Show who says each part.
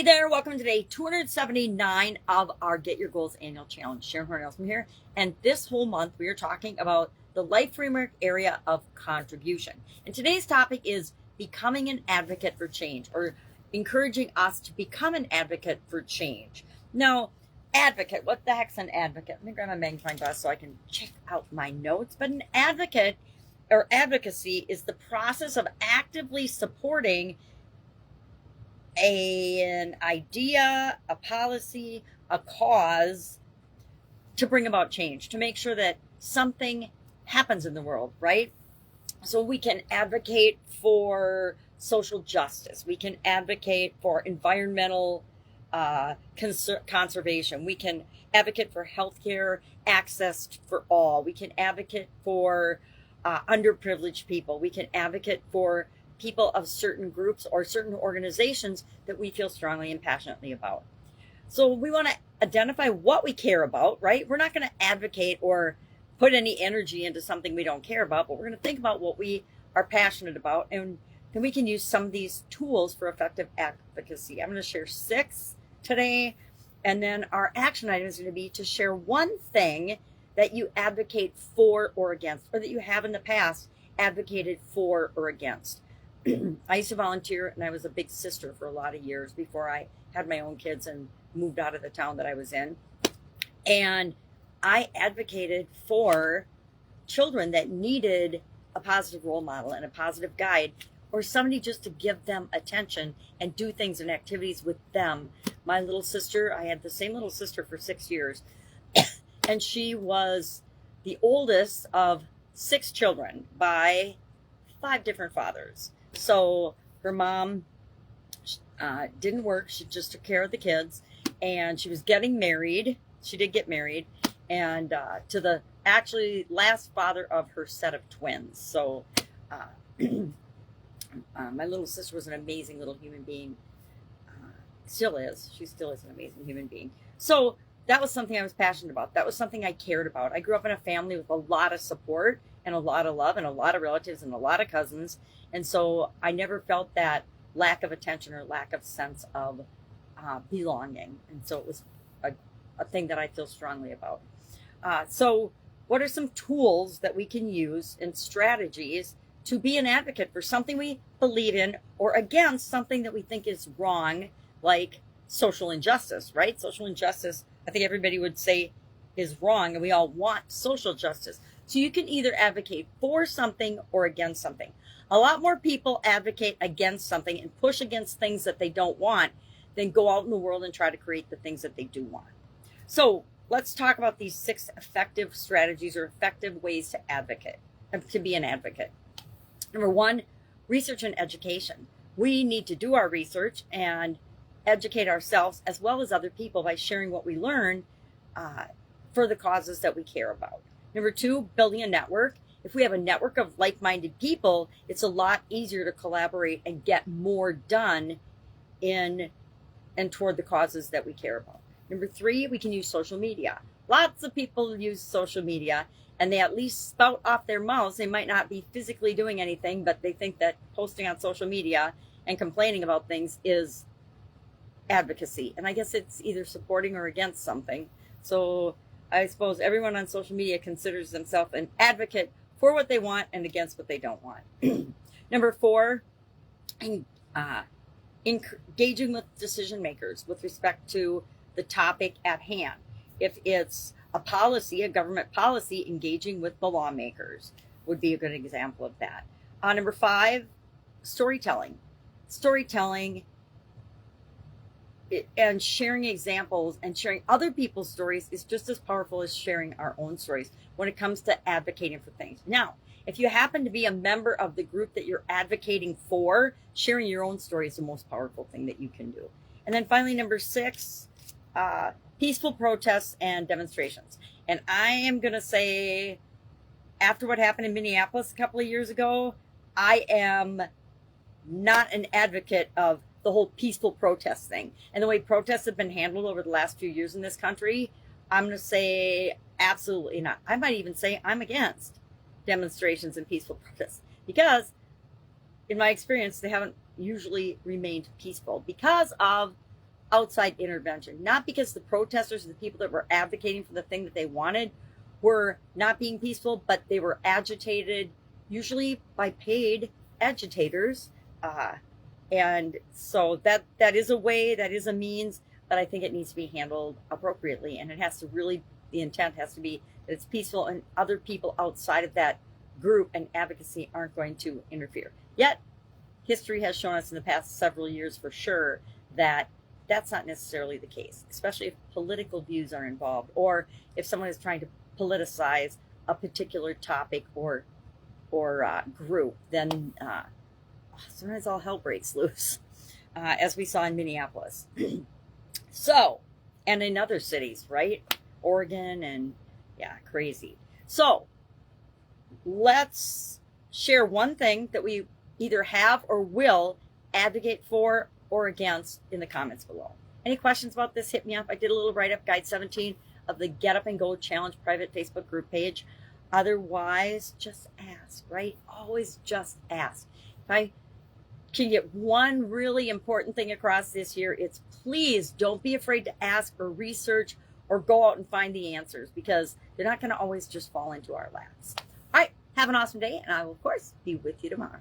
Speaker 1: Hey there, welcome to day 279 of our Get Your Goals annual challenge. Sharon Horne-Ellstrom here, and this whole month we are talking about the life framework area of contribution. And today's topic is becoming an advocate for change, or encouraging us to become an advocate for change. Now, advocate, what the heck's an advocate? Let me grab my magnifying glass so I can check out my notes. But an advocate or advocacy is the process of actively supporting an idea, a policy, a cause to bring about change, to make sure that something happens in the world, right? So we can advocate for social justice. We can advocate for environmental conservation. We can advocate for healthcare access for all. We can advocate for underprivileged people. We can advocate for people of certain groups or certain organizations that we feel strongly and passionately about. So we want to identify what we care about, right? We're not going to advocate or put any energy into something we don't care about, but we're going to think about what we are passionate about, and then we can use some of these tools for effective advocacy. I'm going to share 6 today, and then our action item is going to be to share one thing that you advocate for or against, or that you have in the past advocated for or against. I used to volunteer, and I was a big sister for a lot of years before I had my own kids and moved out of the town that I was in. And I advocated for children that needed a positive role model and a positive guide, or somebody just to give them attention and do things and activities with them. My little sister, I had the same little sister for 6 years, and she was the oldest of 6 children by 5 different fathers. So her mom didn't work. She just took care of the kids, and she was getting married. She did get married, and to the actually last father of her set of twins. So my little sister was an amazing little human being. Still is. She still is an amazing human being. So that was something I was passionate about. That was something I cared about. I grew up in a family with a lot of support and a lot of love and a lot of relatives and a lot of cousins. And so I never felt that lack of attention or lack of sense of belonging. And so it was a thing that I feel strongly about. So what are some tools that we can use and strategies to be an advocate for something we believe in, or against something that we think is wrong, like social injustice, right? Social injustice, I think everybody would say, is wrong, and we all want social justice. So you can either advocate for something or against something. A lot more people advocate against something and push against things that they don't want than go out in the world and try to create the things that they do want. So let's talk about these 6 effective strategies or effective ways to advocate, to be an advocate. Number 1, research and education. We need to do our research and educate ourselves as well as other people by sharing what we learn for the causes that we care about. Number 2, building a network. If we have a network of like-minded people, it's a lot easier to collaborate and get more done in and toward the causes that we care about. Number 3, we can use social media. Lots of people use social media, and they at least spout off their mouths. They might not be physically doing anything, but they think that posting on social media and complaining about things is advocacy. And I guess it's either supporting or against something. So I suppose everyone on social media considers themselves an advocate for what they want and against what they don't want. Number 4, engaging with decision makers with respect to the topic at hand. If it's a policy, a government policy, engaging with the lawmakers would be a good example of that. Number 5, storytelling. Storytelling and sharing examples and sharing other people's stories is just as powerful as sharing our own stories when it comes to advocating for things. Now, if you happen to be a member of the group that you're advocating for, sharing your own story is the most powerful thing that you can do. And then finally, number 6, peaceful protests and demonstrations. And I am going to say, after what happened in Minneapolis a couple of years ago, I am not an advocate of the whole peaceful protest thing. And the way protests have been handled over the last few years in this country, I'm going to say absolutely not. I might even say I'm against demonstrations and peaceful protests, because in my experience, they haven't usually remained peaceful because of outside intervention, not because the protesters, the people that were advocating for the thing that they wanted, were not being peaceful, but they were agitated, usually by paid agitators. And so that is a way, that is a means, but I think it needs to be handled appropriately. And it has to really, the intent has to be that it's peaceful and other people outside of that group and advocacy aren't going to interfere. Yet, history has shown us in the past several years for sure that that's not necessarily the case, especially if political views are involved or if someone is trying to politicize a particular topic or group, then sometimes all hell breaks loose, as we saw in Minneapolis. So, and in other cities, right? Oregon and yeah, crazy. So, let's share one thing that we either have or will advocate for or against in the comments below. Any questions about this, hit me up. I did a little write-up, guide 17 of the Get Up and Go Challenge private Facebook group page. Otherwise, just ask, right? Always just ask. If I can get one really important thing across this year, it's please don't be afraid to ask or research or go out and find the answers, because they're not going to always just fall into our laps. All right, have an awesome day, and I will, of course, be with you tomorrow.